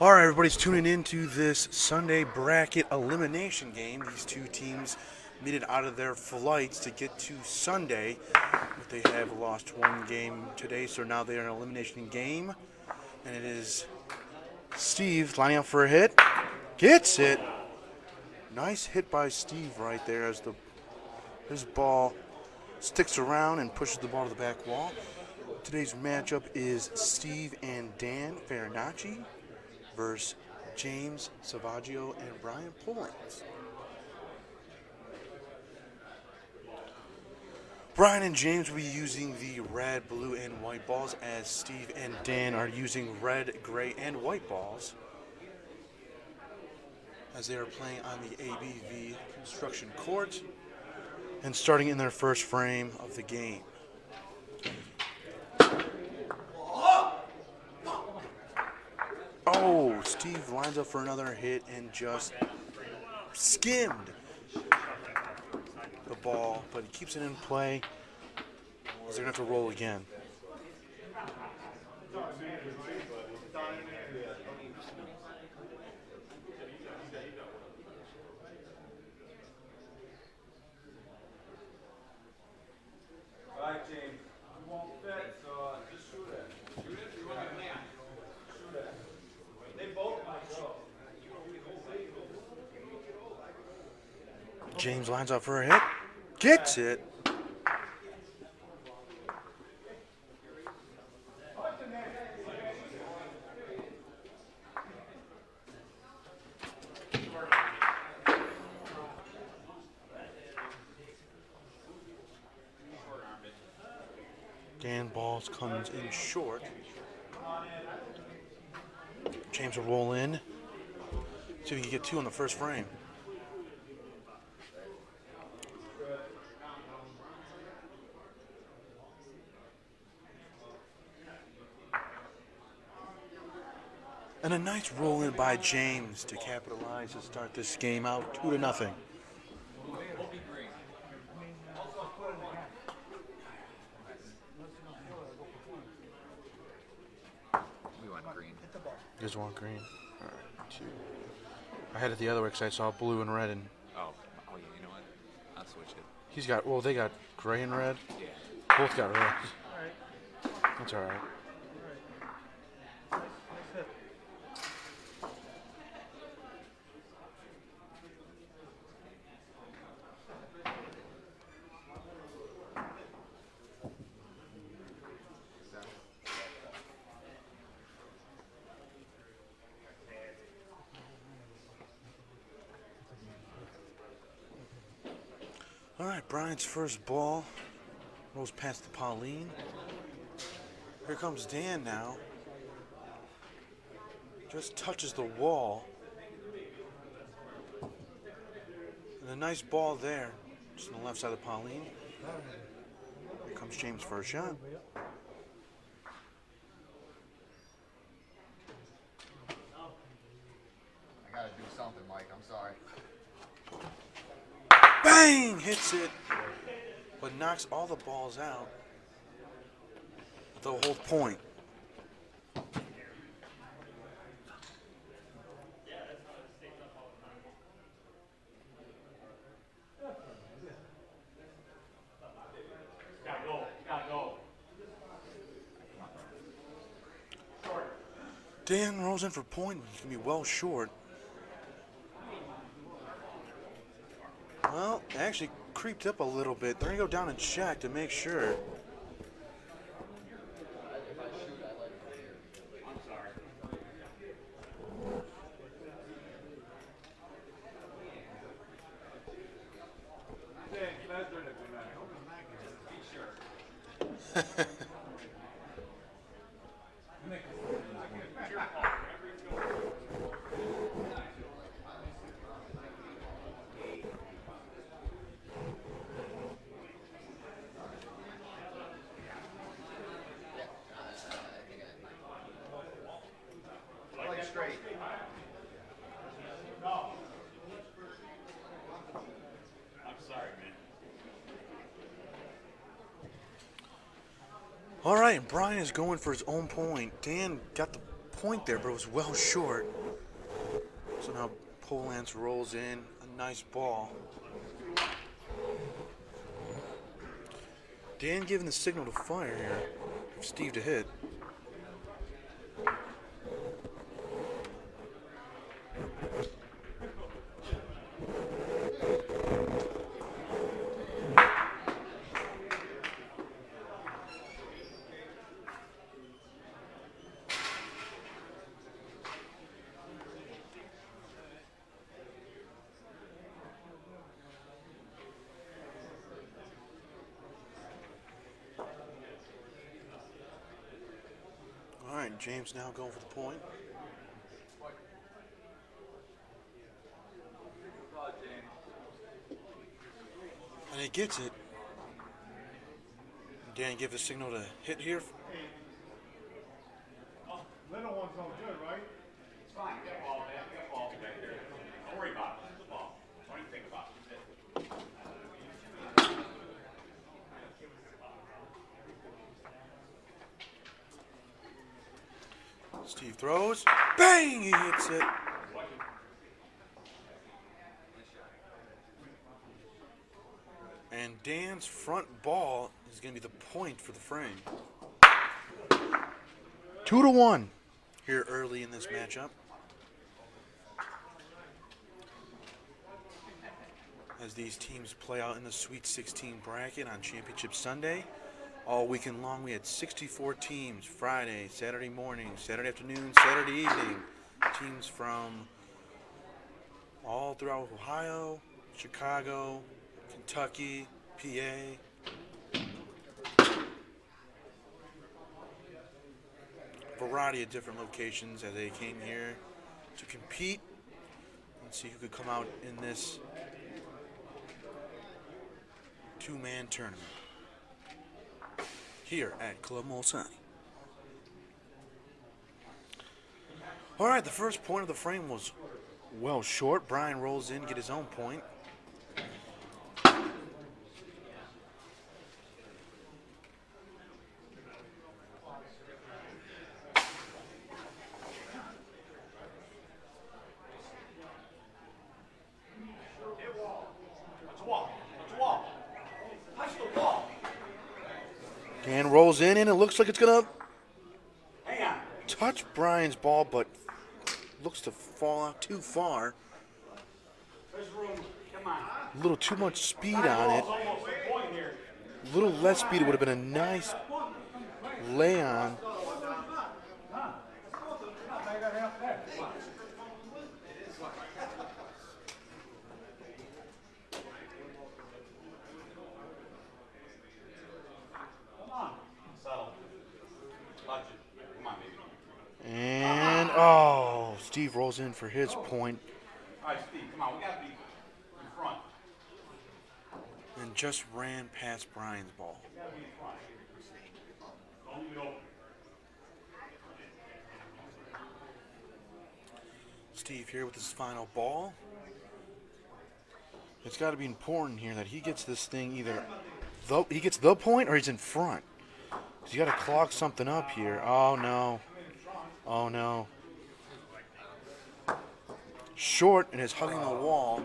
All right, everybody's tuning in to this Sunday bracket elimination game. These two teams made it out of their flights to get to Sunday, but they have lost one game today, so now they are in an elimination game. And it is Steve lining up for a hit. Gets it. Nice hit by Steve right there as his ball sticks around and pushes the ball to the back wall. Today's matchup is Steve and Dan Farinacci versus James Savaggio and Brian Pullins. Brian and James will be using the red, blue, and white balls, as Steve and Dan are using red, gray, and white balls, as they are playing on the ABV construction court and starting in their first frame of the game. Oh, Steve lines up for another hit and just skimmed the ball, but he keeps it in play. They're going to have to roll again. All right, James. You won't fit, so just shoot it. Shoot it? You want to shoot it. They both might go. James lines up for a hit. Gets it. Dan balls comes in short. James will roll in. See if he can get two in the first frame. And a nice roll in by James to capitalize to start this game out 2-0. We want green. You guys want green? All right, two. I had it the other way because I saw blue and red, and Oh, yeah, you know what? I'll switch it. he's got, well, they got gray and red. Yeah. Both got red. That's all right. All right, Brian's first ball rolls past the Pauline. Here comes Dan now. Just touches the wall. And a nice ball there, just on the left side of the Pauline. Here comes James' first shot. I gotta do something, Mike. I'm sorry. Bang! Hits it, but knocks all the balls out. They'll hold point. Dan rolls in for point. He's going to be well short. Well, it actually creeped up a little bit. They're going to go down and check to make sure. Straight. All right, Brian is going for his own point. Dan got the point there, but it was well short. So now Polance rolls in a nice ball. Dan giving the signal to fire here for Steve to hit. All right, James now going for the point. And he gets it. Dan give the signal to hit here. Little one's no good, right? It's fine. Get ball back. Get ball back there. Don't worry about it. It's the ball. Don't even think about it. Steve throws. Bang! He hits it. And Dan's front ball is going to be the point for the frame. 2-1 here early in this matchup. As these teams play out in the Sweet 16 bracket on Championship Sunday. All weekend long we had 64 teams, Friday, Saturday morning, Saturday afternoon, Saturday evening. Teams from all throughout Ohio, Chicago, Kentucky, PA. Variety of different locations as they came here to compete and see who could come out in this two-man tournament here at Club Molisani. All right, the first point of the frame was well short. Brian rolls in to get his own point. Dan rolls in and it looks like it's going to touch Brian's ball, but looks to fall out too far. A little too much speed on it. A little less speed, it would have been a nice lay on. And, oh, Steve rolls in for his point. All right, Steve, come on. We got to be in front. And just ran past Brian's ball. We got to be in front. Don't leave it open. Steve here with his final ball. It's got to be important here that he gets this thing either he gets the point or he's in front. He's got to clog something up here. Oh, no. Oh, no. Short and is hugging the wall.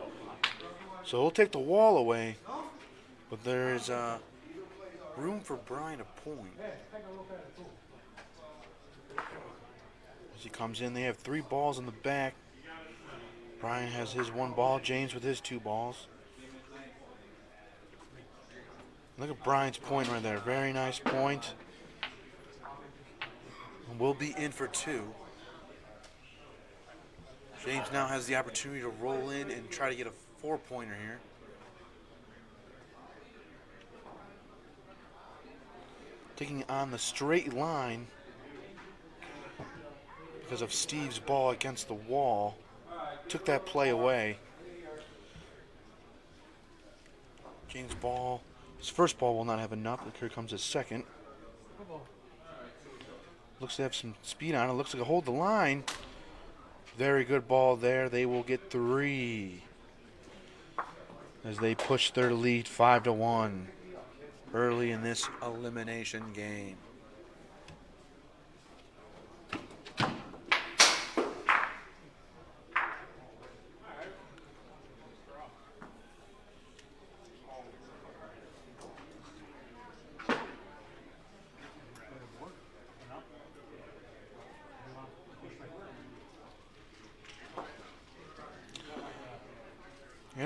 So he'll take the wall away. But there's room for Brian to point. As he comes in, they have 3 balls in the back. Brian has his 1 ball. James with his 2 balls. Look at Brian's point right there. Very nice point. And we'll be in for 2. James now has the opportunity to roll in and try to get a 4-pointer here. Taking on the straight line because of Steve's ball against the wall. Took that play away. James' ball, his first ball will not have enough. Here comes his second. Looks to have some speed on it. Looks like a hold the line. Very good ball there. They will get 3 as they push their lead 5-1 early in this elimination game.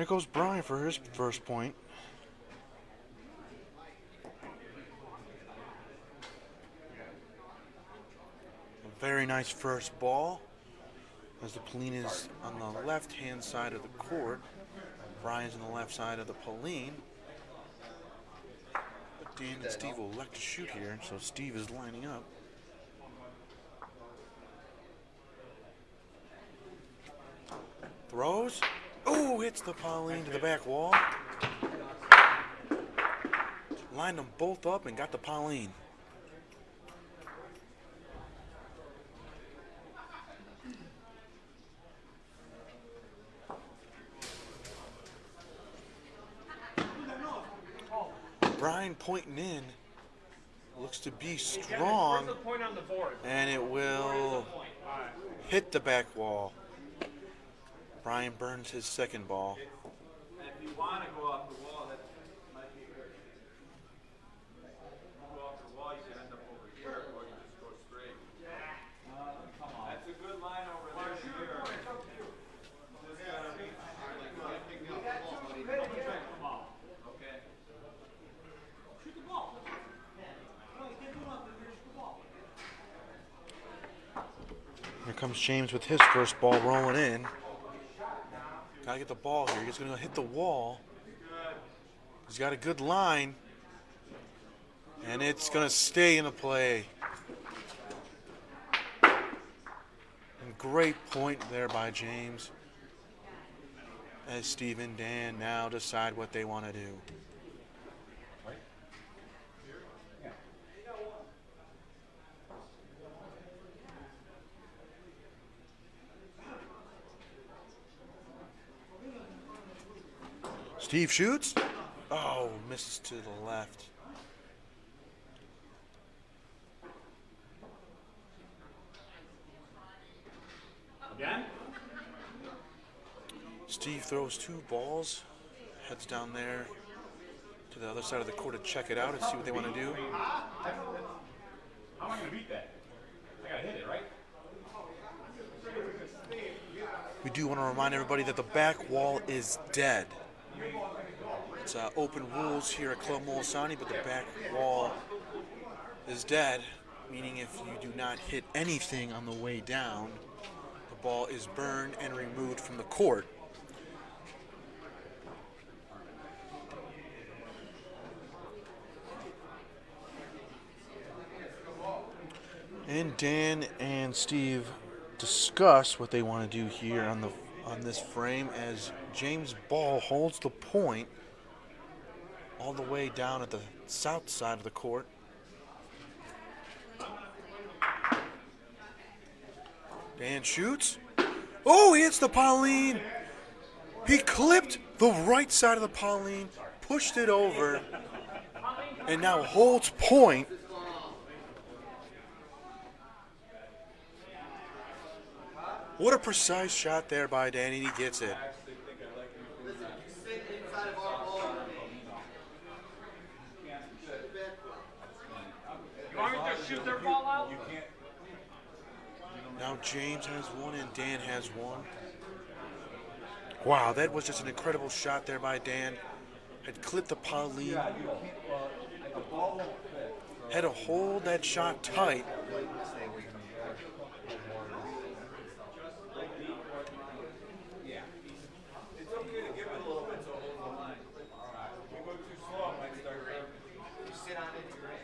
There goes Brian for his first point. A very nice first ball. As the Pauline is on the left-hand side of the court. Brian's on the left side of the Pauline. But Dan and Steve will elect to shoot here, so Steve is lining up. Throws. Oh, hits the Pauline to the back wall. Lined them both up and got the Pauline. Brian pointing in looks to be strong, and it will hit the back wall. Brian burns his second ball. And if you want to go off the wall, that might be good. Go off the wall, you can end up over here, or you just go straight. That's a good line over there. Just gotta be. Come on. Okay. Shoot the ball. No, you can't do nothing. Shoot the ball. Here comes James with his first ball rolling in. Gotta get the ball here. He's gonna hit the wall. He's got a good line. And it's gonna stay in the play. And great point there by James. As Steve and Dan now decide what they want to do. Steve shoots. Oh, misses to the left. Again? Steve throws two balls, heads down there to the other side of the court to check it out and see what they want to do. How am I going to beat that? I got to hit it, right? We do want to remind everybody that the back wall is dead. It's open rules here at Club Molisani, but the back wall is dead, meaning if you do not hit anything on the way down, the ball is burned and removed from the court. And Dan and Steve discuss what they want to do here on this frame as James' ball holds the point all the way down at the south side of the court. Dan shoots. Oh, he hits the Pauline. He clipped the right side of the Pauline, pushed it over, and now holds point. What a precise shot there by Danny. He gets it. You want me to just shoot their ball out? Now James has one and Dan has one. Wow, that was just an incredible shot there by Dan. Had clipped the Pauline. Had to hold that shot tight. It's okay to give it a little bit so it holds the line. If you go too slow, it might start breaking. You sit on it, you're right.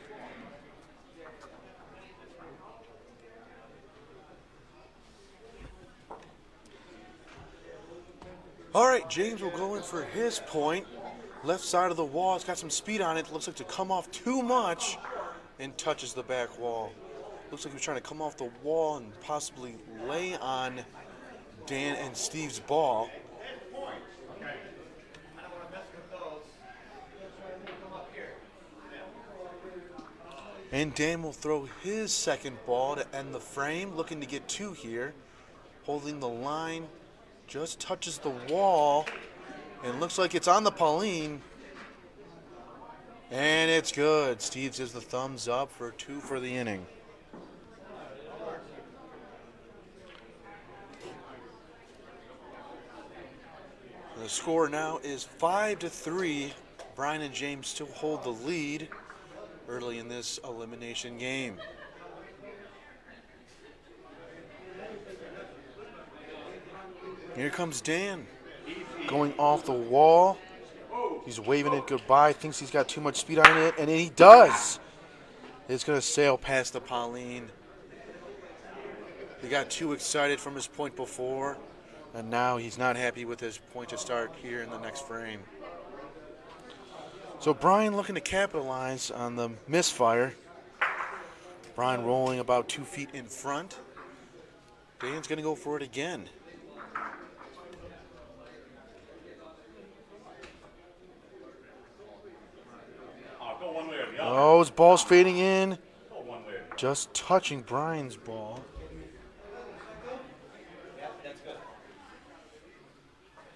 All right, James will go in for his point. Left side of the wall, it's got some speed on it. Looks like to come off too much and touches the back wall. Looks like he's trying to come off the wall and possibly lay on Dan and Steve's ball. And Dan will throw his second ball to end the frame, looking to get two here. Holding the line, just touches the wall, and looks like it's on the Pauline. And it's good. Steve gives the thumbs up for two for the inning. The score now is 5-3. Brian and James still hold the lead early in this elimination game. Here comes Dan, going off the wall. He's waving it goodbye, thinks he's got too much speed on it, and he does. It's going to sail past the Pauline. He got too excited from his point before, and now he's not happy with his point to start here in the next frame. So Brian looking to capitalize on the misfire. Brian rolling about 2 feet in front. Dan's going to go for it again. Go one way or the other. Oh, his ball's fading in. Go one way or the other. Just touching Brian's ball.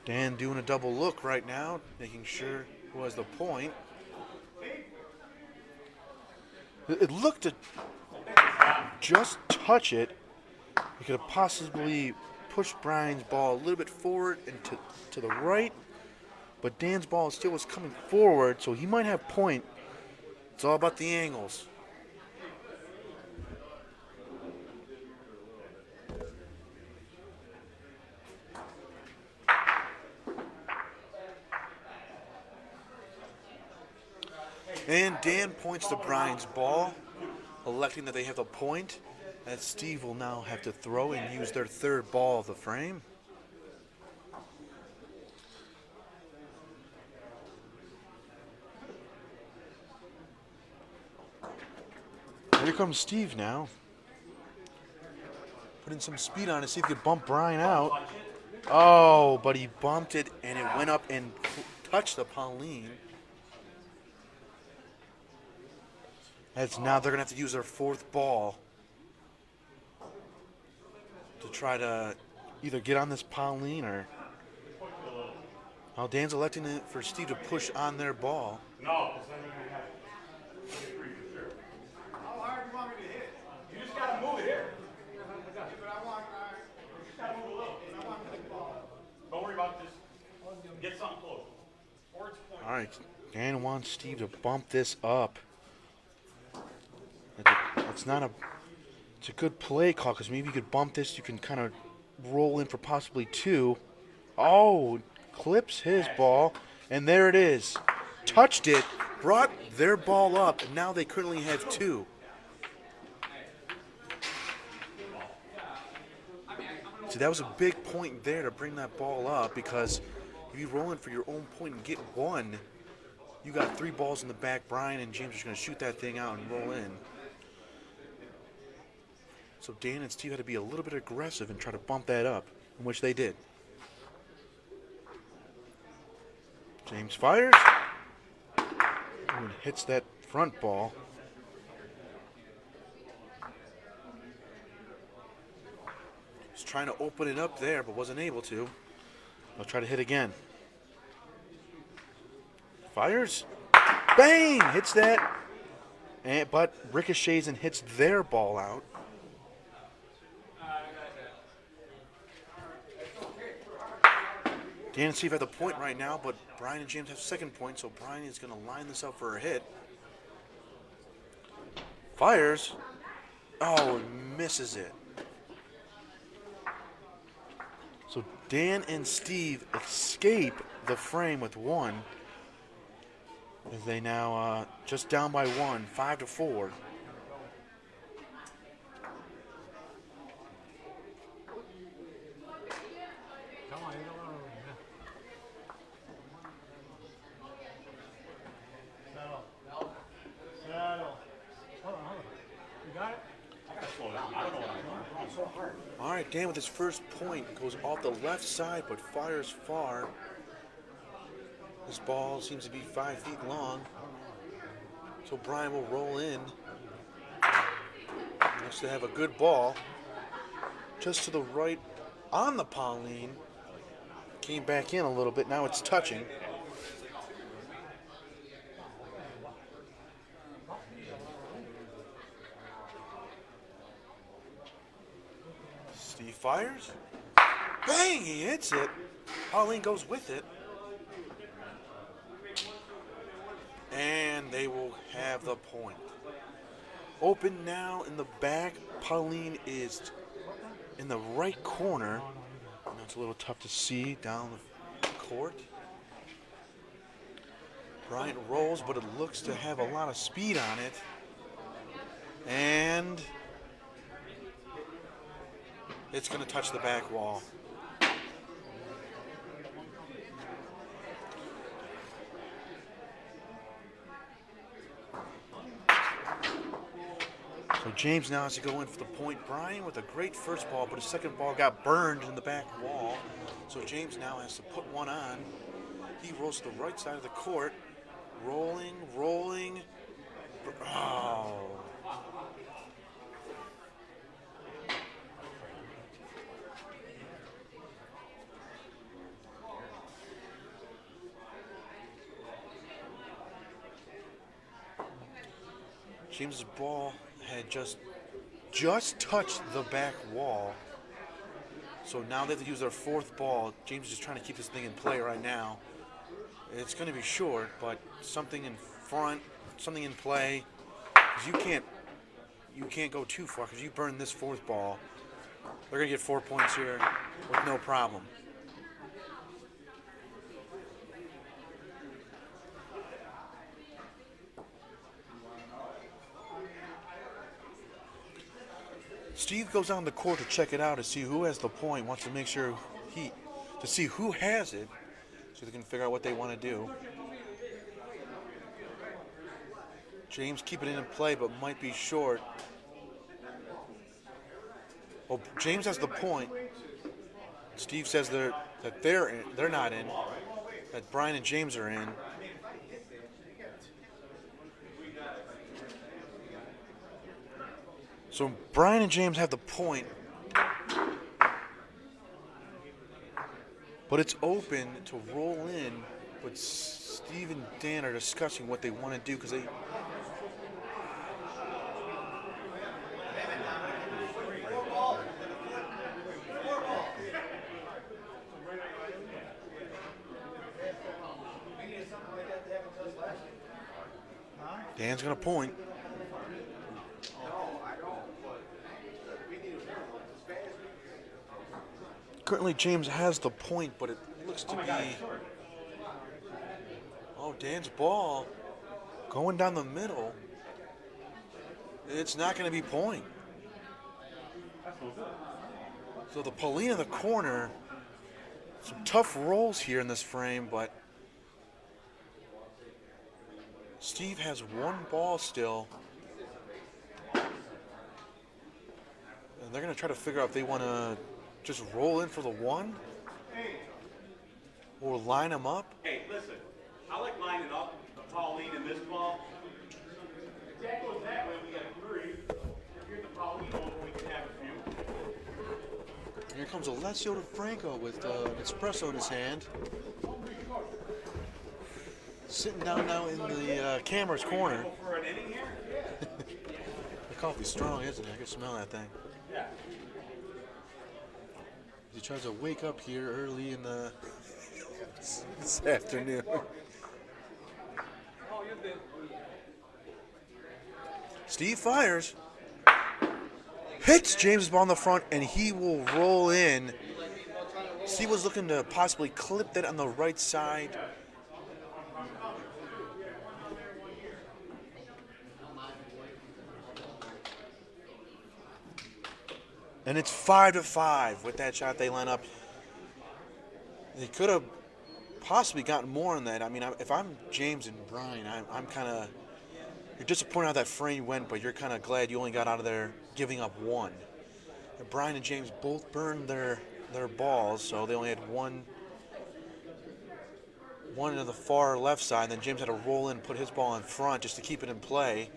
Dan doing a double look right now, making sure who has the point. It looked to just touch it. He could have possibly pushed Brian's ball a little bit forward and to the right, but Dan's ball still was coming forward, so he might have point. It's all about the angles. And Dan points to Brian's ball, electing that they have the point, and Steve will now have to throw and use their third ball of the frame. Here comes Steve now. Putting some speed on it, see if he could bump Brian out. Oh, but he bumped it and it went up and touched the Pauline. As now they're going to have to use their fourth ball to try to either get on this Pauline or... Well, Dan's electing it for Steve to push on their ball. No, because then you're going to have to get free for sure. How hard do you want me to hit? You just got to move it here. But I want, You just got to move a little. I want the ball. Don't worry about this. Get something close. Towards point. All right, Dan wants Steve to bump this up. It's not a... It's a good play call because maybe you could bump this. You can kind of roll in for possibly two. Oh, clips his ball, and there it is. Touched it, brought their ball up, and now they currently have two. See, that was a big point there to bring that ball up because if you roll in for your own point and get one, you got three balls in the back. Brian and James are going to shoot that thing out and roll in. So Dan and Steve had to be a little bit aggressive and try to bump that up, in which they did. James fires. And hits that front ball. He's trying to open it up there, but wasn't able to. I'll try to hit again. Fires. Bang! Hits that. But ricochets and hits their ball out. Dan and Steve have the point right now, but Brian and James have second point, so Brian is going to line this up for a hit. Fires. Oh, and misses it. So Dan and Steve escape the frame with one, as they now just down by one, 5-4. All right, Dan with his first point goes off the left side but fires far. This ball seems to be 5 feet long. So Brian will roll in. Looks to have a good ball. Just to the right on the Pauline. Came back in a little bit. Now it's touching. Steve fires. Bang! He hits it. Pauline goes with it. And they will have the point. Open now in the back. Pauline is in the right corner. And it's a little tough to see down the court. Bryant rolls, but it looks to have a lot of speed on it. And it's going to touch the back wall. So James now has to go in for the point. Brian with a great first ball, but his second ball got burned in the back wall. So James now has to put one on. He rolls to the right side of the court. Rolling. Oh. James's ball had just touched the back wall. So now they have to use their fourth ball. James is just trying to keep this thing in play right now. It's going to be short, but something in front, something in play. Because you can't go too far because you burn this fourth ball. They're going to get 4 points here with no problem. Steve goes on the court to check it out to see who has the point, wants to make sure to see who has it so they can figure out what they want to do. James keeping it in play but might be short. Well, James has the point. Steve says they're not in, that Brian and James are in. So Brian and James have the point, but it's open to roll in. But Steve and Dan are discussing what they want to do because they. Dan's gonna point. Currently, James has the point, but it looks to be. Oh, Dan's ball going down the middle. It's not going to be point. So the Pauline in the corner. Some tough rolls here in this frame, but Steve has one ball still. And they're going to try to figure out if they want to just roll in for the one or line them up. Hey, listen, I like lining up Pauline and this ball. If that goes that way, we got 3. Here's the Pauline one, we can have a few. Here comes Alessio DeFranco with an espresso in his hand. Sitting down now in the camera's corner. For an inning here? The coffee's strong, isn't it? I can smell that thing. Yeah. He tries to wake up here early in the this afternoon. Steve fires. Hits James' ball in the front, and he will roll in. Steve was looking to possibly clip that on the right side. And it's 5-5 with that shot they line up. They could have possibly gotten more on that. I mean, if I'm James and Brian, I'm kind of, you're disappointed how that frame went, but you're kind of glad you only got out of there giving up one. And Brian and James both burned their balls, so they only had one into the far left side. And then James had to roll in and put his ball in front just to keep it in play.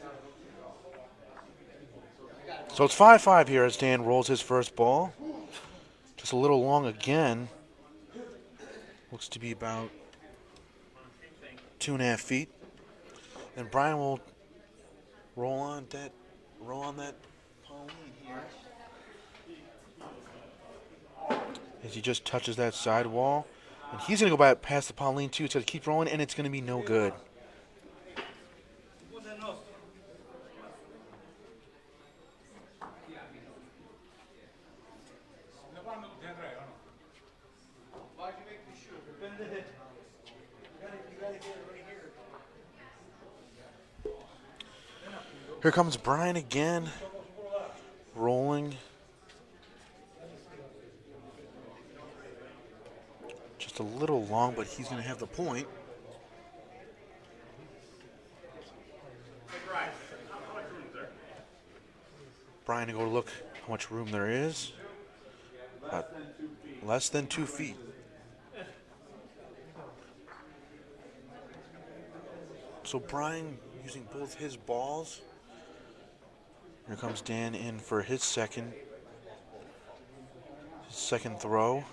So it's 5-5 here as Dan rolls his first ball. Just a little long again. Looks to be about 2.5 feet. And Brian will roll on that Pauline here. as he just touches that sidewall. And he's going to go back past the Pauline, too. It's going to keep rolling, and it's going to be no good. Here comes Brian again, rolling. Just a little long, but he's going to have the point. Brian to go look how much room there is. Less than 2 feet. So Brian using both his balls. Here comes Dan in for his second throw.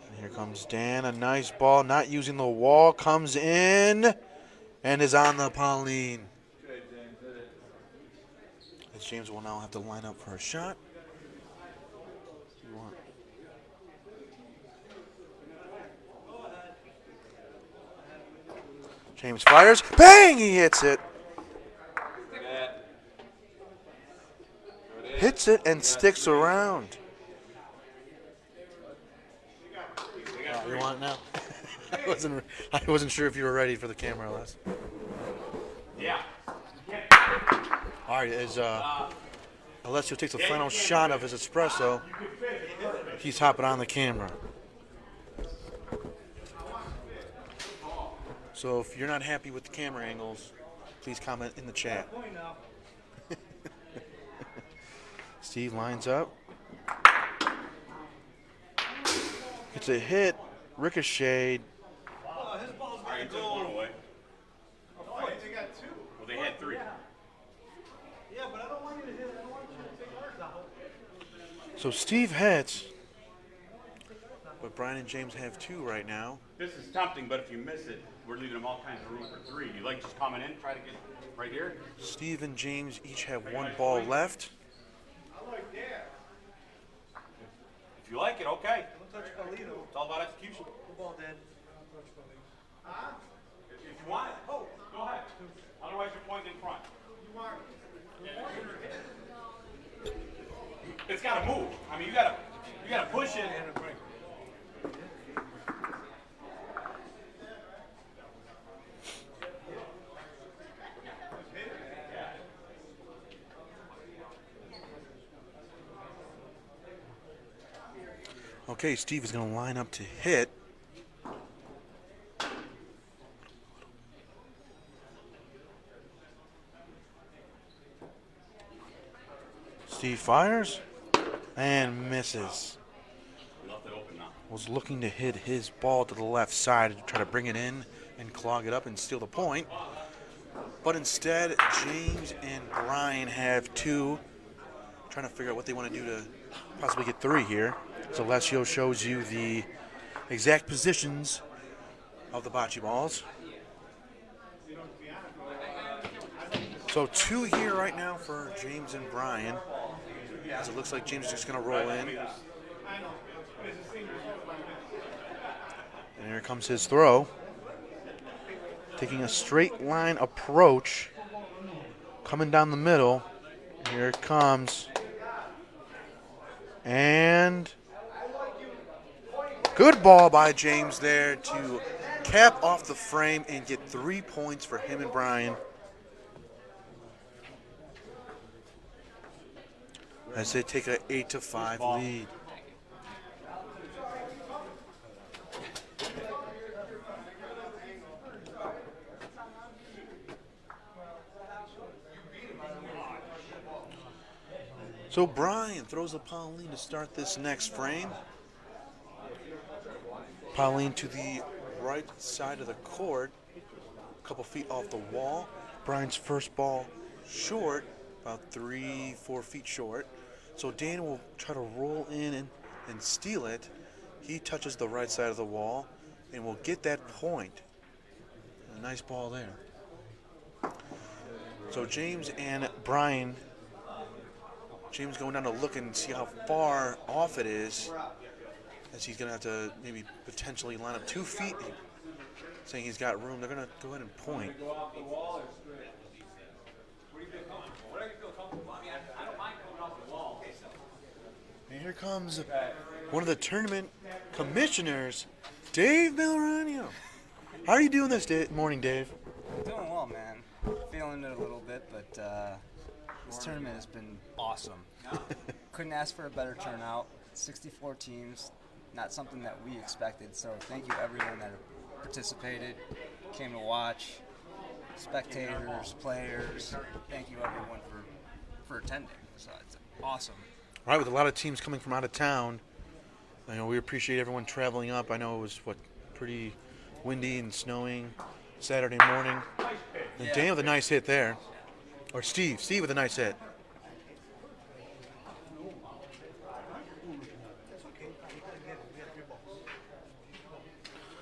And here comes Dan, a nice ball, not using the wall, comes in and is on the Pauline. As James will now have to line up for a shot. James fires. Bang! He hits it. Hits it and sticks around. You want it now? I wasn't sure if you were ready for the camera, Les. Yeah. All right, as Alessio takes the final shot of his espresso, he's hopping on the camera. So if you're not happy with the camera angles, please comment in the chat. Steve lines up. It's a hit, ricocheted. All right, took one away. Oh, they got 2. Well, they had 3. Yeah, but I don't want you to hit. I don't want you to take ours out. So Steve hits, but Brian and James have 2 right now. This is tempting, but if you miss it, we're leaving them all kinds of room for 3. You like just coming in, try to get right here? Steve and James each have 1 ball left. I like that. If you like it, okay. It's all about execution. Huh? If you want it, go ahead. Otherwise, you're pointing in front. You want it? It's got to move. I mean, you got to push it. Okay, Steve is going to line up to hit. Steve fires and misses. Left it open now. Was looking to hit his ball to the left side to try to bring it in and clog it up and steal the point. But instead, James and Brian have 2. Trying to figure out what they want to do to possibly get 3 here. So Alessio shows you the exact positions of the bocce balls. So 2 here right now for James and Brian. As it looks like James is just going to roll in. And here comes his throw. Taking a straight line approach. Coming down the middle. Here it comes. And good ball by James there to cap off the frame and get 3 points for him and Brian. As they take an 8-5 lead. So Brian throws a Pauline to start this next frame. Pauline to the right side of the court, a couple feet off the wall. Brian's first ball short, about 3-4 feet short. So Dan will try to roll in and steal it. He touches the right side of the wall and will get that point. A nice ball there. So James and Brian James going down to look and see how far off it is, as he's going to have to maybe potentially line up 2 feet, saying he's got room. They're going to go ahead and point. Go off the wall or straight? Where do you feel comfortable? Whatever you feel comfortable. I mean, I don't mind coming off the wall. Okay, so. And here comes one of the tournament commissioners, Dave Melrano. How are you doing this morning, Dave? Doing well, man. Feeling it a little bit, but this tournament has been awesome. Couldn't ask for a better turnout. 64 teams, not something that we expected. So thank you everyone that participated, came to watch, spectators, players. Thank you everyone for attending. So it's awesome. All right, with a lot of teams coming from out of town, I know we appreciate everyone traveling up. I know it was pretty windy and snowing Saturday morning. And Dan with a nice hit there. Or Steve with a nice hit.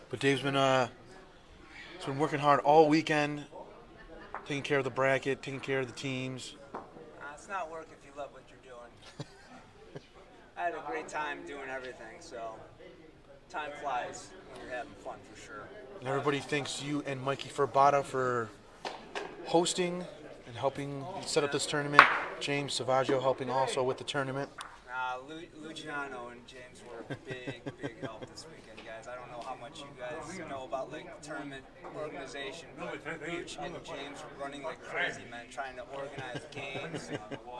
But Dave's been working hard all weekend, taking care of the bracket, taking care of the teams. It's not work if you love what you're doing. I had a great time doing everything, so time flies when you're having fun for sure. And everybody thanks you and Mikey Ferbata for hosting and helping set up this tournament. James Savaggio helping also with the tournament. Luciano and James were a big help this weekend, guys. I don't know how much you guys know about like tournament organization, but Luch and James were running like crazy, man, trying to organize games,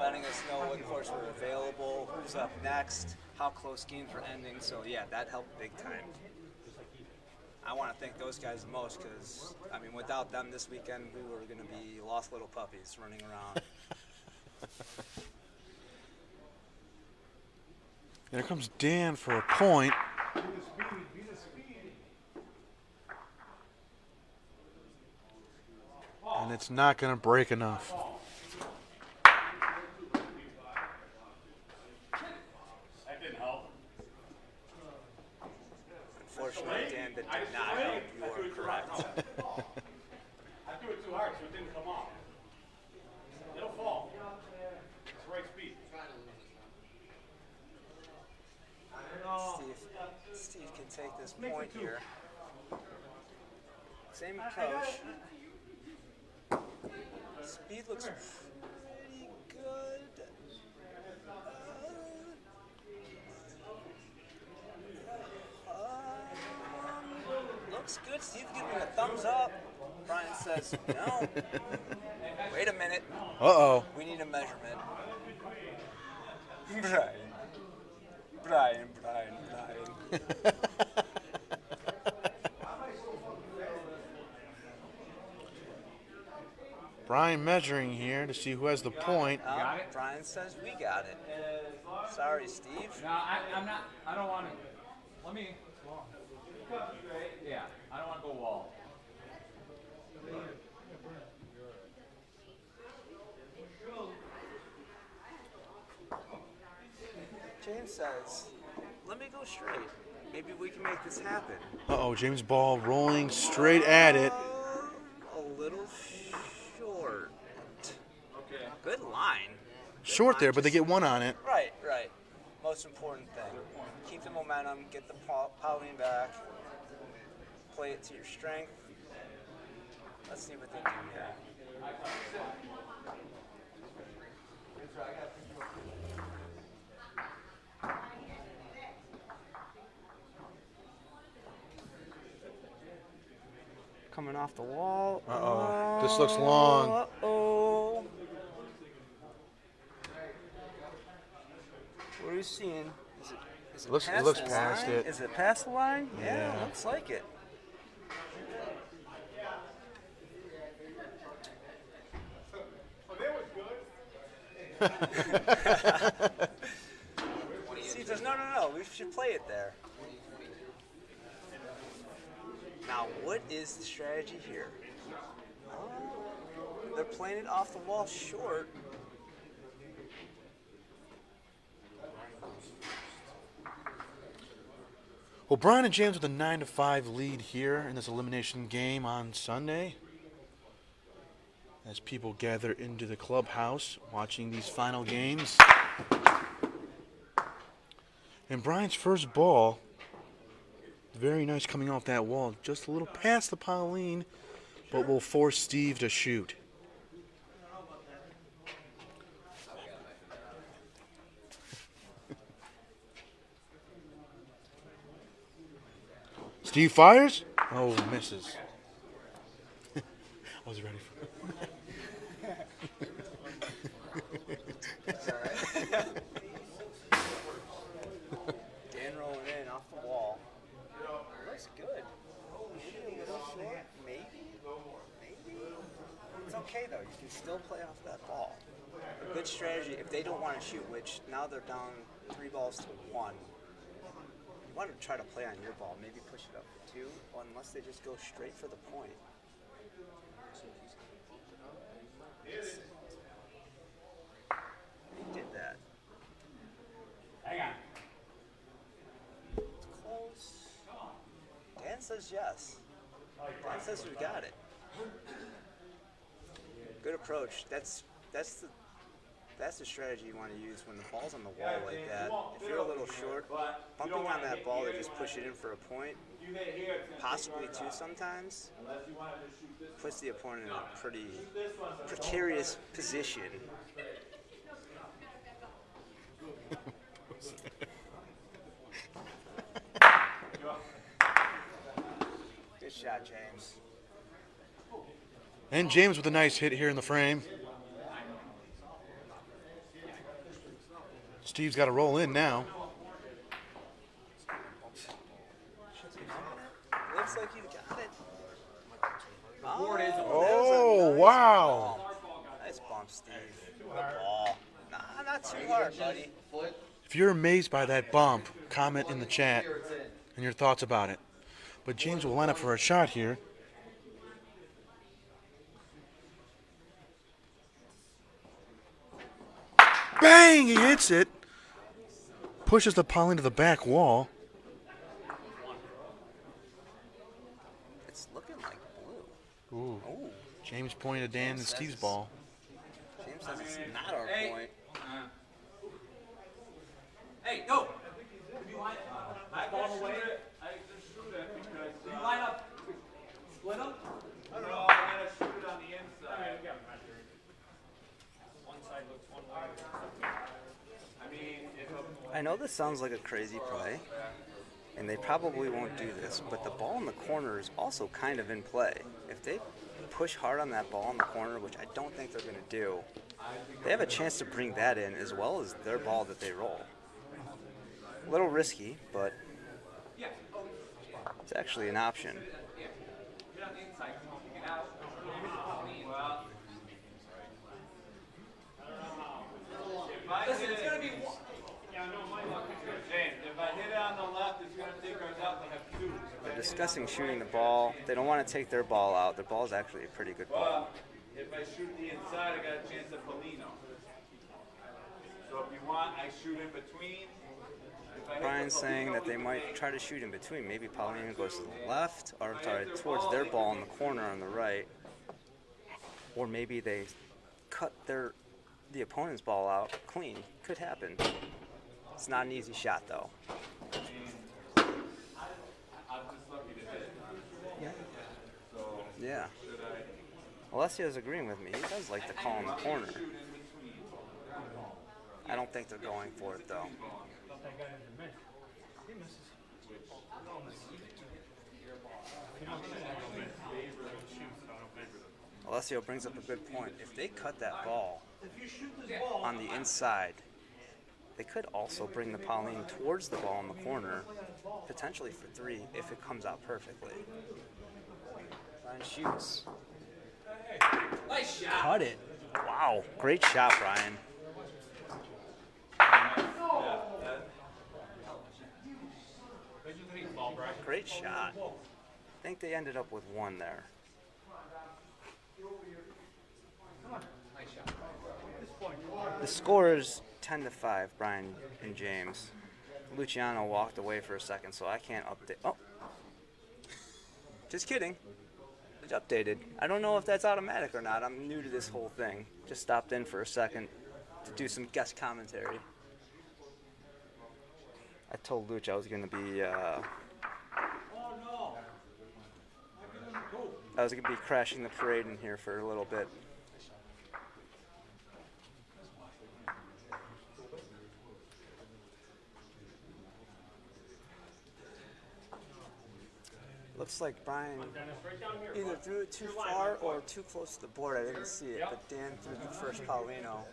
letting us know what course were available, who's up next, how close games were ending. So yeah, that helped big time. I want to thank those guys the most because, I mean, without them this weekend, we were going to be lost little puppies running around. There comes Dan for a point. And it's not going to break enough. That didn't help. Unfortunately, Dan, that did not help. You are correct. I threw it too hard, so it didn't come off. It'll fall. It's the right speed. Steve can take this point here. Same approach. Speed looks pretty good. Looks good. Steve giving me a thumbs up. Brian says, no. Wait a minute. Uh-oh. We need a measurement. Brian. Brian measuring here to see who has the point. Brian says we got it. Sorry, Steve. No, I'm not. I don't want to. Let me. Yeah, I don't want to go wall. James says, let me go straight. Maybe we can make this happen. Uh-oh, James Ball rolling straight at it. A little short. Okay. Good line. Short there, but they get one on it. Right. Most important thing. Keep the momentum, get the Pauline back, play it to your strength. Let's see what they do here. Coming off the wall. Uh-oh. This looks long. Uh-oh. What are you seeing? Is it Looks- past it looks the past line? it. Is it past the line? Yeah. Looks like it. See, there's no. We should play it there. Now, what is the strategy here? They're playing it off the wall short. Well, Brian and James with a 9-5 lead here in this elimination game on Sunday. As people gather into the clubhouse watching these final games. And Brian's first ball, very nice coming off that wall. Just a little past the Pauline, but will force Steve to shoot. Steve fires. Oh, misses. I was ready for it. Dan rolling in off the wall. Looks good. Maybe a little short. Maybe. It's okay though. You can still play off that ball. A good strategy if they don't want to shoot, which now they're down 3 balls to 1. You want to try to play on your ball. Maybe push it up to 2, unless they just go straight for the point. He did that. Hang on. It's close. Dan says yes. Dan says we got it. Good approach. That's the strategy you want to use when the ball's on the wall like that. If you're a little short, bumping on that ball to just push it in for a point, possibly 2 sometimes, puts the opponent in a pretty precarious position. Good shot, James. And James with a nice hit here in the frame. Steve's got to roll in now. Looks like you got it. Oh, wow. Nice bump, Steve. Good ball. Nah, not too hard, buddy. If you're amazed by that bump, comment in the chat and your thoughts about it. But James will line up for a shot here. Bang! He hits it. Pushes the Pauline to the back wall. It's looking like blue. Ooh. Ooh. James pointed Dan and Steve's ball. James says it's not our point. Hey, no! I just shoot it. I just shoot it because. You line up. Split them? No, I gotta shoot it on the inside. One side looks one way. I mean, I know this sounds like a crazy play, and they probably won't do this, but the ball in the corner is also kind of in play. If they push hard on that ball in the corner, which I don't think they're going to do, they have a chance to bring that in as well as their ball that they roll. A little risky, but it's actually an option. listen, it's gonna be one. James, if I hit it on the left, it's gonna take ours out to have 2. They're discussing shooting the ball. They don't want to take their ball out. Their ball is actually a pretty good ball. If I shoot the inside, I got a chance at Polino. So if you want, I shoot in between. Brian's saying that they might try to shoot in between. Maybe Paulino goes to the left, or sorry, towards their ball in the corner on the right. Or maybe they cut the opponent's ball out clean. Could happen. It's not an easy shot, though. I'm just lucky to hit. So Yeah. should I? Alessio's agreeing with me. He does like to call in the corner. I don't think they're going for it, though. Alessio brings up a good point. If they cut that ball on the inside, they could also bring the Pauline towards the ball in the corner, potentially for 3 if it comes out perfectly. Brian shoots. Nice shot. Cut it. Wow. Great shot, Brian. Great shot. I think they ended up with 1 there. The score is 10-5, Brian and James. Luciano walked away for a second, so I can't update. Oh, just kidding. It's updated. I don't know if that's automatic or not. I'm new to this whole thing. Just stopped in for a second to do some guest commentary. I told Luch I was gonna be crashing the parade in here for a little bit. Looks like Brian either threw it too far or too close to the board. I didn't see it, but Dan threw the first Paulino.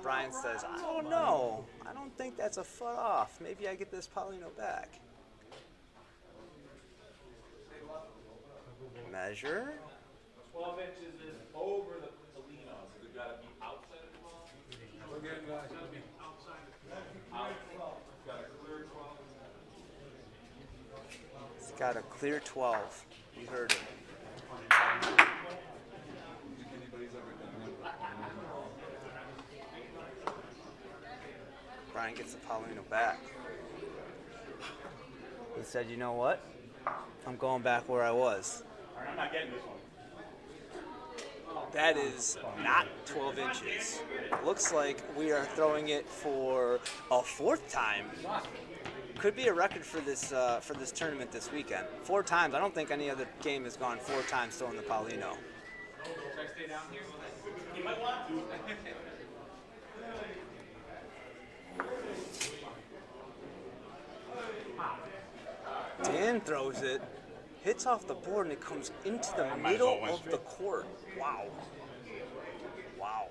Brian says, I don't know. I don't think that's a foot off. Maybe I get this Paulino back. Measure. 12 inches is over the Polino, so we've got to be outside of 12. We're getting outside of 12. Got a clear 12. It's got a clear 12. You heard it. Brian gets the Paulino back. He said, you know what? I'm going back where I was. All right, I'm not getting this one. That is not 12 inches. Looks like we are throwing it for a fourth time. Could be a record for this tournament this weekend. 4 times. I don't think any other game has gone 4 times throwing the Paulino. Should I stay down here? You might want to. Dan throws it, hits off the board, and it comes into the middle of the court. Wow. Wow.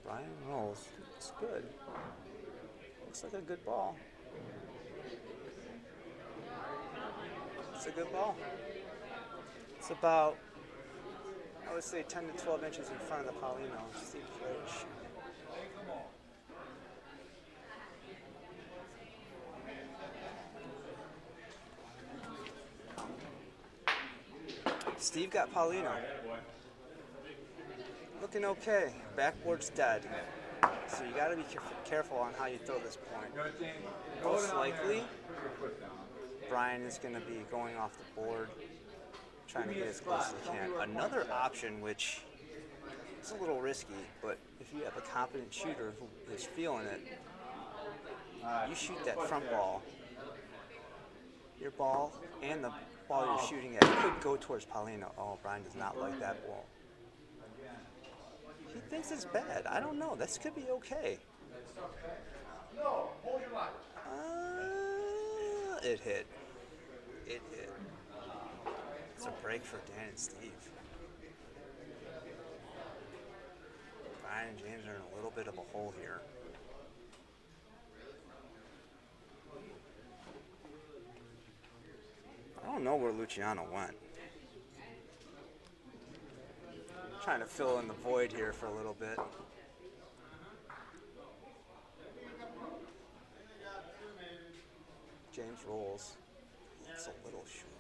Brian rolls. It's good. Looks like a good ball. It's a good ball. It's about, I would say, 10 to 12 inches in front of the Paulino. Steve Fridge. Steve got Paulino. Looking okay. Backboard's dead. So you got to be careful on how you throw this point. Most likely, Brian is going to be going off the board, trying to get as close as he can. Another option, which is a little risky, but if you have a competent shooter who is feeling it, you shoot that front ball. Your ball and the ball you're shooting at could go towards Paulino. Oh, Brian does not like that ball. He thinks it's bad. I don't know. This could be okay. No, hold your line. It hit. It hit. It's a break for Dan and Steve. Brian and James are in a little bit of a hole here. I don't know where Luciano went. Trying to fill in the void here for a little bit. James rolls. It's a little short.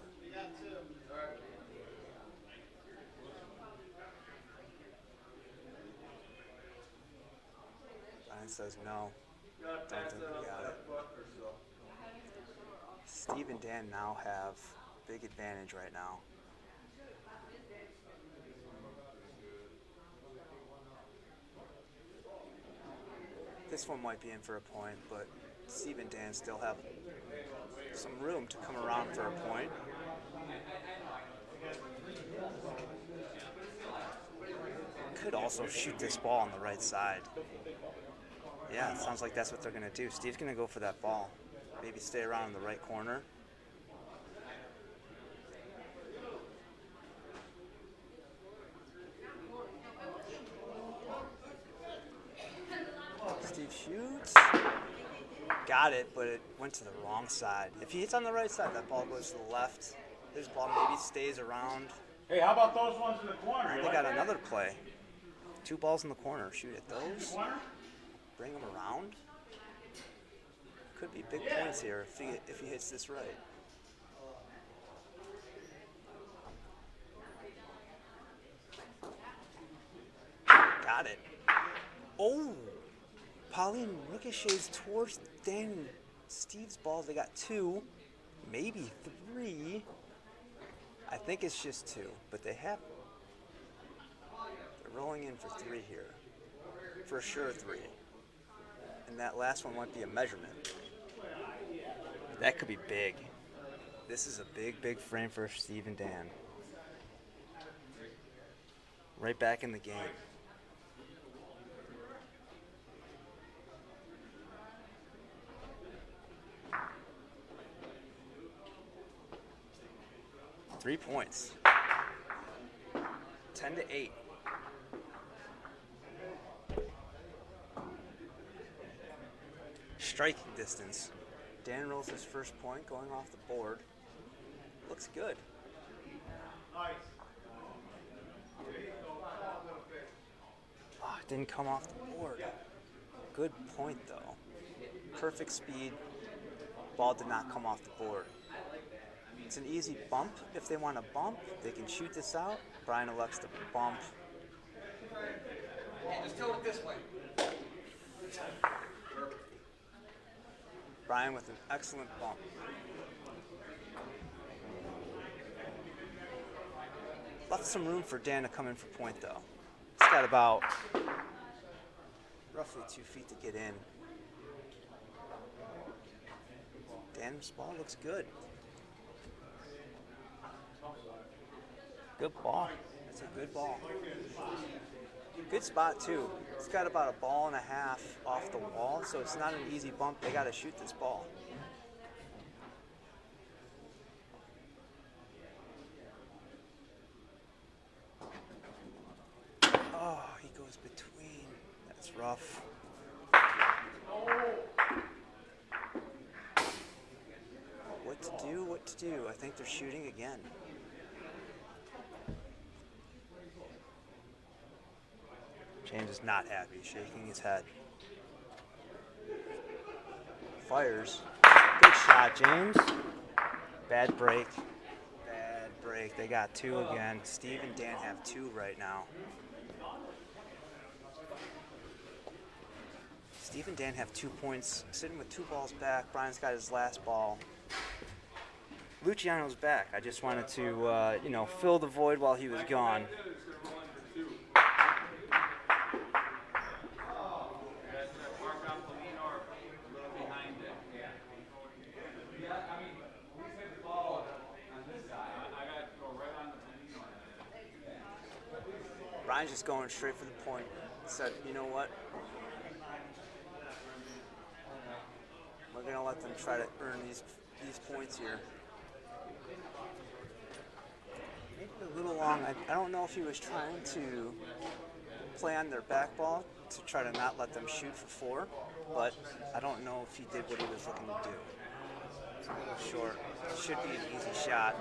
Brian says no. Don't think we got it. Steve and Dan now have big advantage right now. This one might be in for a point, but Steve and Dan still have some room to come around for a point. Could also shoot this ball on the right side. Yeah, it sounds like that's what they're going to do. Steve's going to go for that ball. Maybe stay around in the right corner. Steve shoots. Got it, but it went to the wrong side. If he hits on the right side, that ball goes to the left. His ball maybe stays around. Hey, how about those ones in the corner? They got another play. 2 balls in the corner. Shoot at those. Bring them around. Could be big points here if he hits this right. Got it. Oh! Pauline ricochets towards Dan and Steve's balls. They got 2, maybe 3. I think it's just 2, but they're rolling in for 3 here. For sure 3. And that last one might be a measurement. That could be big. This is a big, big frame for Steve and Dan. Right back in the game. Three points. 10-8. Striking distance. Dan rolls his first point going off the board. Looks good. Oh, it didn't come off the board. Good point though. Perfect speed. Ball did not come off the board. It's an easy bump. If they want to bump, they can shoot this out. Brian elects to bump. Hey, just tilt it this way. Brian with an excellent bump. Left some room for Dan to come in for point though. He's got about roughly 2 feet to get in. Dan's ball looks good. Good ball. That's a good ball. Good spot too. It's got about a ball and a half off the wall, so it's not an easy bump. They got to shoot this ball. Oh, he goes between. That's rough. What to do? What to do? I think they're shooting again. James is not happy, shaking his head. Fires. Good shot, James. Bad break. Bad break. They got 2 again. Steve and Dan have 2 right now. Steve and Dan have 2 points, sitting with 2 balls back. Brian's got his last ball. Luciano's back. I just wanted to, fill the void while he was gone. Brian's just going straight for the point. Said, you know what? We're going to let them try to earn these points here. Maybe a little long. I don't know if he was trying to play on their back ball to try to not let them shoot for 4, but I don't know if he did what he was looking to do. It's a little short. Should be an easy shot.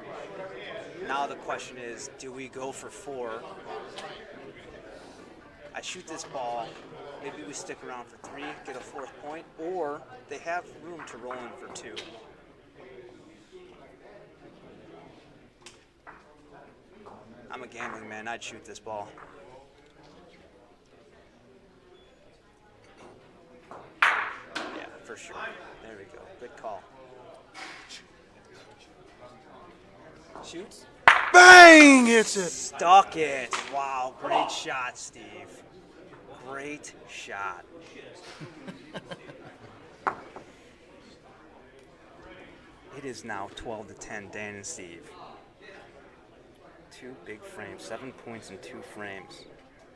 Now the question is, do we go for 4? I shoot this ball, maybe we stick around for 3, get a 4th point, or they have room to roll in for 2. I'm a gambling man, I'd shoot this ball. Yeah, for sure. There we go, good call. Shoots. Bang! Hits it. Stuck it. Wow, great shot, Steve. Great shot. It is now 12-10, Dan and Steve. 2 big frames, 7 points in 2 frames.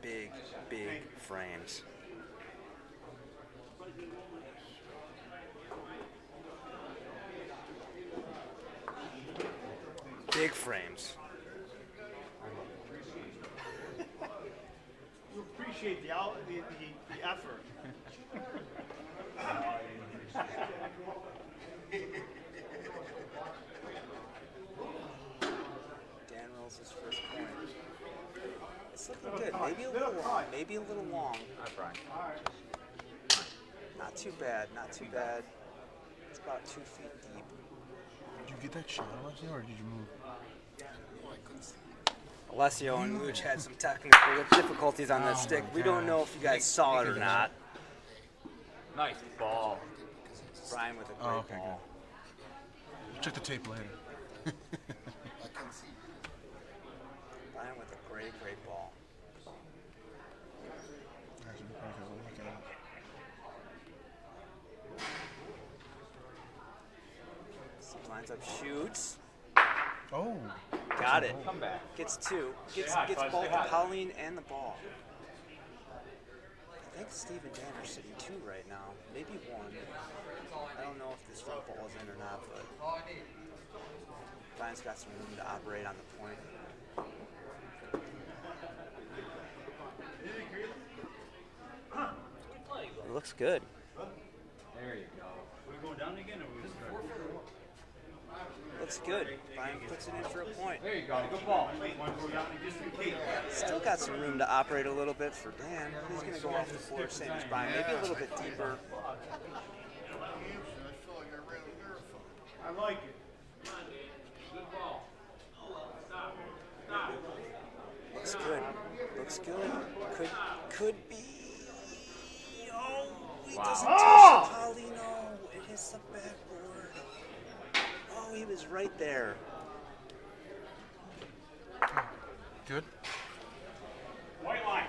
Big, big frames. Big frames. You appreciate the effort. Dan rolls his first point. It's looking good. Maybe a little long. Maybe a little long. Not too bad. Not too bad. It's about 2 feet deep. Did you get that shot, Alessio, or did you move? Alessio and Luch had some technical difficulties on that stick. We don't know if you guys saw it or not. Nice ball. Brian with a great okay, ball. Good. Check the tape later. Brian with a great, great ball. Steve lines up, shoots. Oh. Got it. Come back. Gets two. Gets both the Pauline and the ball. I think Steve and Dan are sitting two right now. Maybe one. I don't know if this front ball is in or not, but Brian's got some room to operate on the point. It looks good. There you go. We going down again, or we just Looks good. Brian puts it in for a point. There you go. Good ball. want to go down just in case? Still got some room to operate a little bit for Dan. He's going to go off the floor, same as Brian. Maybe a little bit deeper. I like it. Looks good. Looks good. Could be. Oh, he doesn't touch the Paulino. It hits the backboard. Oh, he was right there. Good. White line.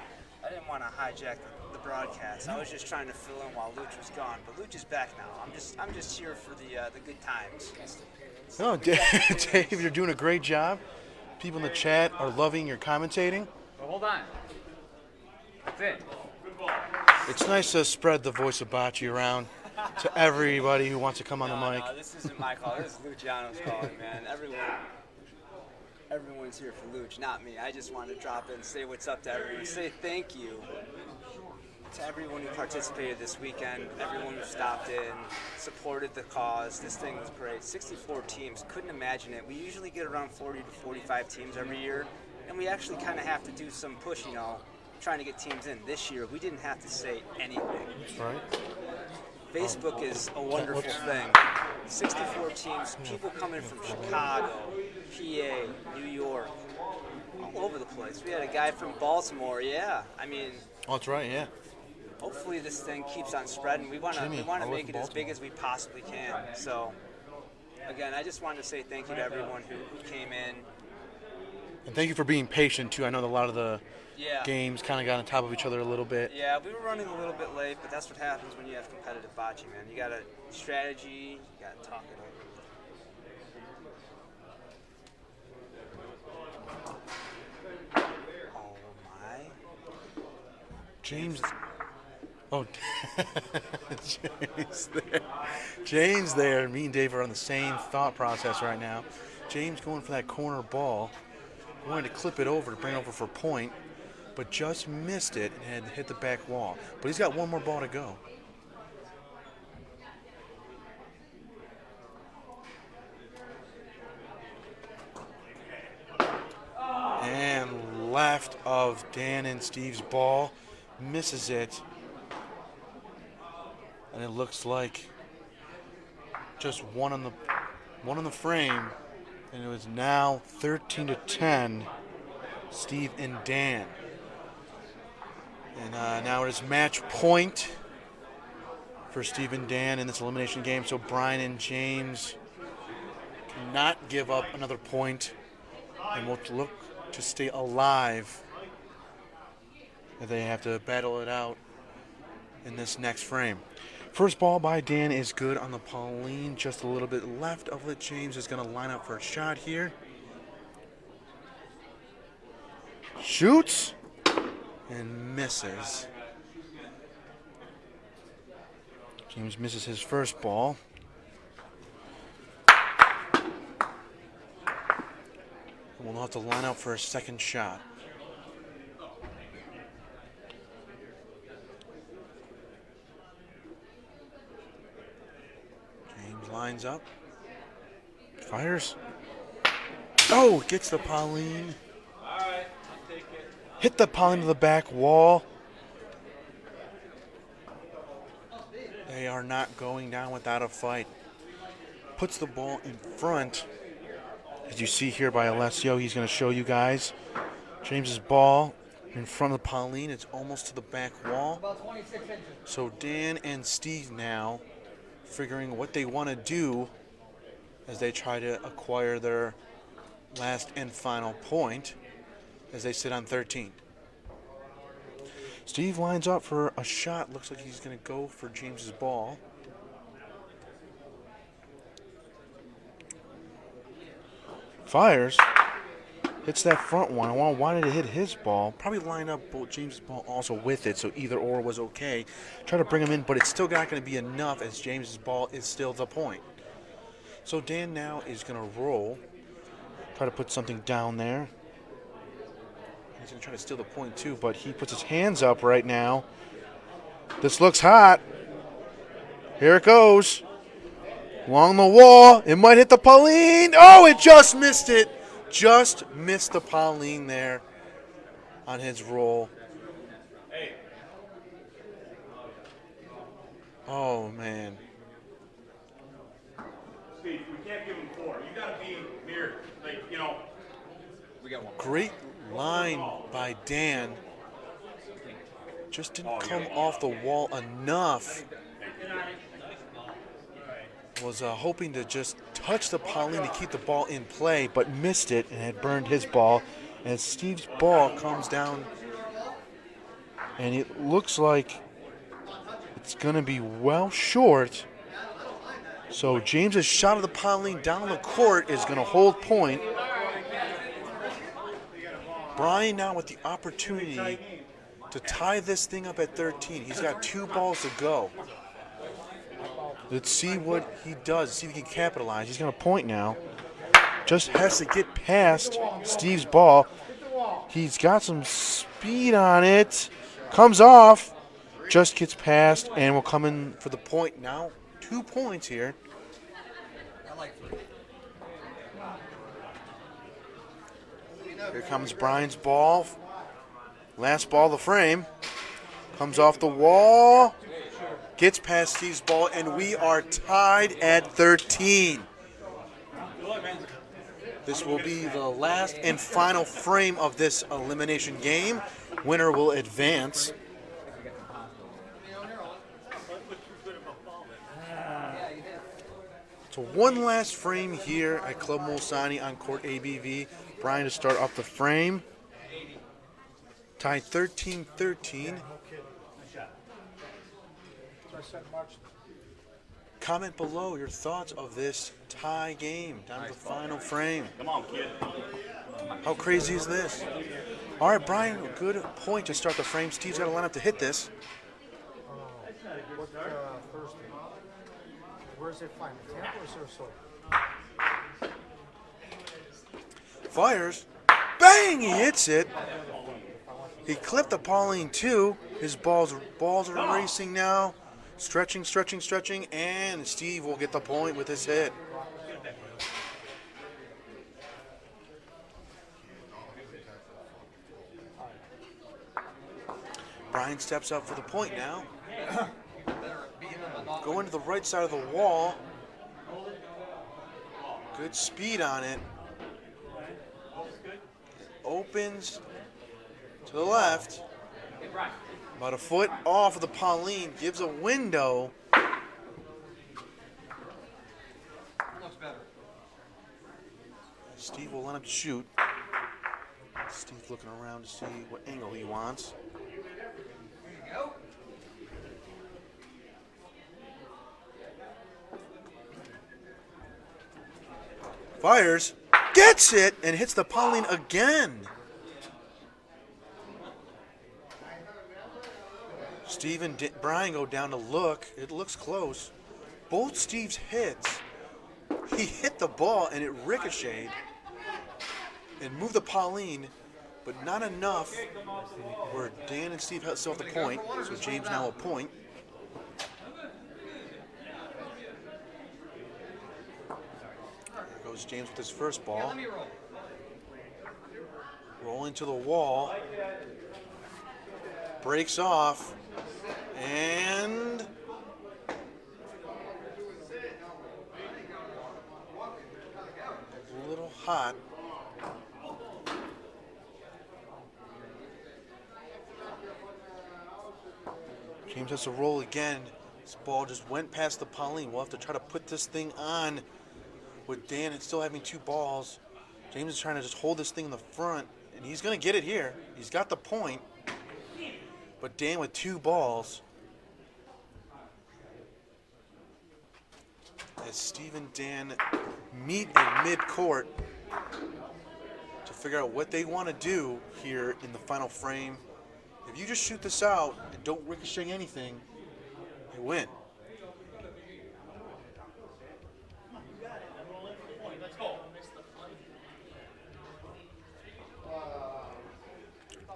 I didn't want to hijack the broadcast. I was just trying to fill in while Luch was gone. But Luch is back now. I'm just here for the good times. Oh, Dave, you're doing a great job. People in the chat are loving your commentating. Well, hold on. That's it. It's nice to spread the voice of Bocce around to everybody who wants to come on the mic. No, this isn't my call. This is Luciano's calling, man. Everyone's here for Luch, not me. I just wanted to drop in, say what's up to everyone, say thank you to everyone who participated this weekend, everyone who stopped in, supported the cause. This thing was great. 64 teams, couldn't imagine it. We usually get around 40 to 45 teams every year, and we actually kind of have to do some push, trying to get teams in. This year, we didn't have to say anything. That's right. Facebook is a wonderful thing. 64 teams, people coming from Chicago, PA, New York, all over the place. We had a guy from Baltimore, yeah. Oh, that's right, yeah. Hopefully this thing keeps on spreading. We want to Jimmy, make it as big Baltimore. as we possibly can. So, again, I just wanted to say thank you to everyone who came in. And thank you for being patient, too. I know that a lot of the Yeah. games kind of got on top of each other a little bit. Yeah, we were running a little bit late, but that's what happens when you have competitive bocce, man. You got a strategy, you got to talk it over. Oh, my. James. Oh, James there. Me and Dave are on the same thought process right now. James going for that corner ball. Wanted to clip it over to bring it over for a point, but just missed it and had hit the back wall. But he's got one more ball to go. And left of Dan and Steve's ball. Misses it. And it looks like just one on the frame. And it was now 13-10, Steve and Dan. And now it is match point for Steve and Dan in this elimination game. So Brian and James cannot give up another point and will look to stay alive if they have to battle it out in this next frame. First ball by Dan is good on the Pauline, just a little bit left of it. James is going to line up for a shot here. Shoots and misses. James misses his first ball. We'll have to line up for a second shot. Lines up, fires. Oh, gets the Pauline. All right, I'll take it. Hit the Pauline to the back wall. They are not going down without a fight. Puts the ball in front. As you see here by Alessio, he's going to show you guys. James's ball in front of the Pauline. It's almost to the back wall. About 26 inches. So Dan and Steve now figuring what they want to do as they try to acquire their last and final point as they sit on 13. Steve lines up for a shot. Looks like he's going to go for James's ball. Fires. Hits that front one. I wanted to hit his ball. Probably line up James' ball also with it, so either or was okay. Try to bring him in, but it's still not going to be enough as James' ball is still the point. So Dan now is going to roll. Try to put something down there. He's going to try to steal the point too, but he puts his hands up right now. This looks hot. Here it goes. Along the wall. It might hit the Pauline. Oh, it just missed it. Just missed the Pauline there on his roll. Oh, man. Steve, we can't give him 4. You got to be mirrored. Like, you know. We got one. Great line by Dan. Just didn't come off the wall enough. Was hoping to just touch the Pauline to keep the ball in play, but missed it and had burned his ball. As Steve's ball comes down, and it looks like it's going to be well short. So James's shot of the Pauline down the court is going to hold point. Brian now with the opportunity to tie this thing up at 13. He's got 2 balls to go. Let's see what he does, see if he can capitalize. He's going to point now. Just has to get past Steve's ball. He's got some speed on it. Comes off. Just gets past and will come in for the point now. 2 points here. Here comes Brian's ball. Last ball of the frame. Comes off the wall. Gets past Steve's ball, and we are tied at 13. This will be the last and final frame of this elimination game. Winner will advance. So one last frame here at Club Molisani on court ABV. Brian to start off the frame. Tied 13-13. Comment below your thoughts of this tie game down to the final frame. Come on, kid. How crazy is this? All right, Brian, good point to start the frame. Steve's got to line up to hit this. Where's it flying? Tampa or Sarasota? Fires. Bang! He hits it. He clipped the Pauline too. His balls are racing now. Stretching, and Steve will get the point with his hit. Brian steps up for the point now. Going to the right side of the wall. Good speed on it. Opens to the left. About a foot off of the Pauline. Gives a window. Steve will line up to shoot. Steve looking around to see what angle he wants. Fires. Gets it and hits the Pauline again. Steve and Brian go down to look. It looks close. Both Steve's hits. He hit the ball and it ricocheted and moved the Pauline, but not enough where Dan and Steve still have the point. So James now a point. There goes James with his first ball. Rolling to the wall. Breaks off. And a little hot. James has to roll again. This ball just went past the Pauline. We'll have to try to put this thing on with Dan and still having 2 balls. James is trying to just hold this thing in the front, and he's going to get it here. He's got the point. But Dan with 2 balls. As Steve and Dan meet in mid-court. to figure out what they want to do here in the final frame. If you just shoot this out and don't ricochet anything, you win.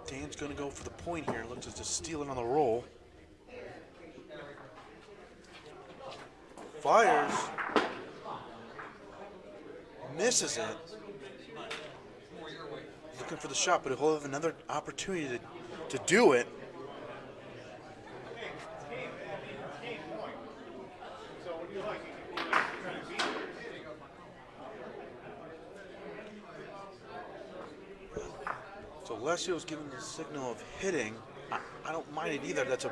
Dan's going to go for the point here. Looks to steal it on the roll. Fires. Misses it. Looking for the shot, but he'll have another opportunity to do it. So Alessio's giving the signal of hitting. I don't mind it either. That's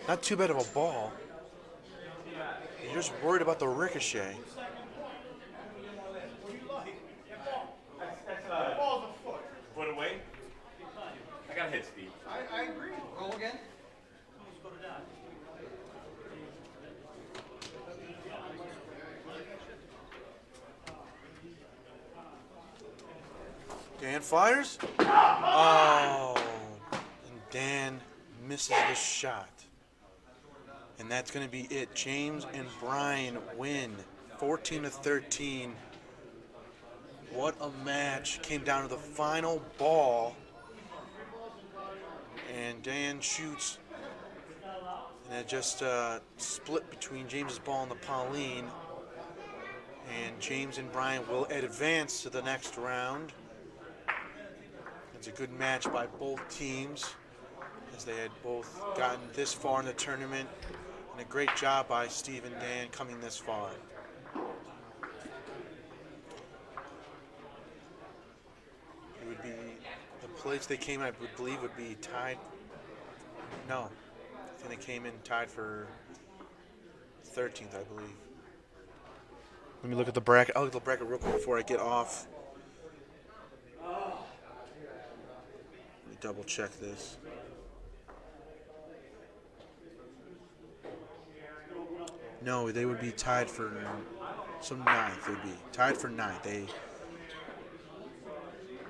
not too bad of a ball. You're just worried about the ricochet. Foot away. I got hit, Steve. I agree. Roll again. Dan fires. Oh, and Dan misses the shot. And that's going to be it. James and Brian win 14-13. What a match. Came down to the final ball. And Dan shoots. And it just split between James's ball and the Pauline. And James and Brian will advance to the next round. It's a good match by both teams, as they had both gotten this far in the tournament. And a great job by Steve and Dan coming this far. It would be the place they came, I would believe, would be tied. No, I think they came in tied for 13th, I believe. Let me look at the bracket. I'll look at the bracket real quick before I get off. Let me double check this. No, they would be tied for some ninth. They'd be tied for ninth.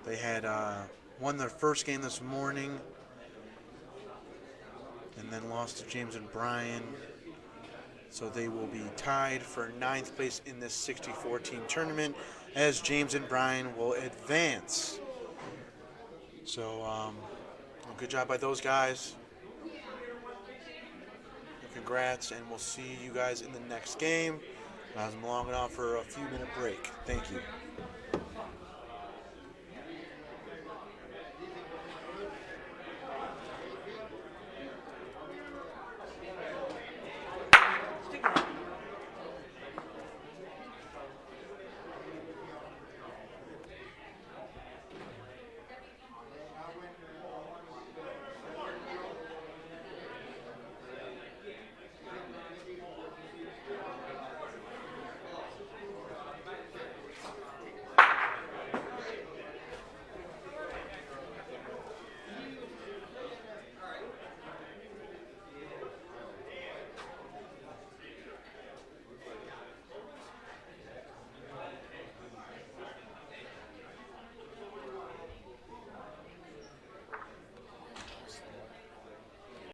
They had won their first game this morning, and then lost to James and Brian. So they will be tied for ninth place in this 64-team tournament, as James and Brian will advance. So good job by those guys. Congrats, and we'll see you guys in the next game. I'm logging off for a few-minute break. Thank you.